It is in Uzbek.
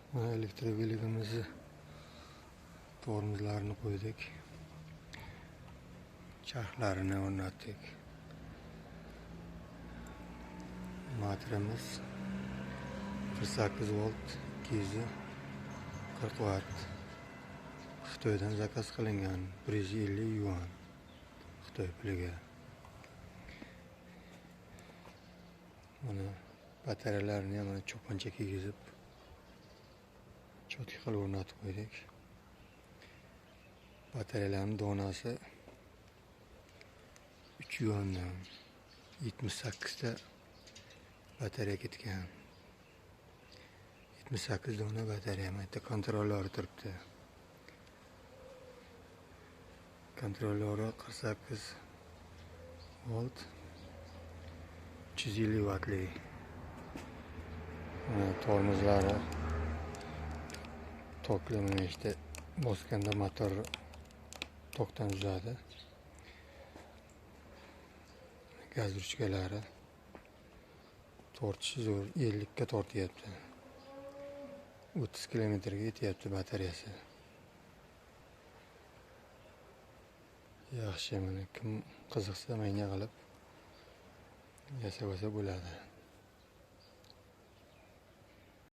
Mana elektrovelimizni tormozlarini qo'ydik. Charxlarini o'rnatdik. Motorimiz 48 volt 240 watt. Xitoydan zakaz qilingan 150 yuan Xitoy puliga. Mana batareyalarni ham cho'poncha kiygizib cho'tki qilib o'rnatib qo'ydik. Batareyalarning donasi 3 yuandan 78 ta batareya ketgan. 78 dona batareya. Mana yerda kontrollori turibdi. Kontrollori 48 volt 350 wattli. Tormozlari toklamini işte bosganda motor tokdan uzadi. Gaz ruchkalari tortishi zo'r, 50 ga tortyapti. 30 kilometrga yetyapti batareyasi. Yaxshi, mana kim qiziqsa menga qilib yasab olsa bo'ladi.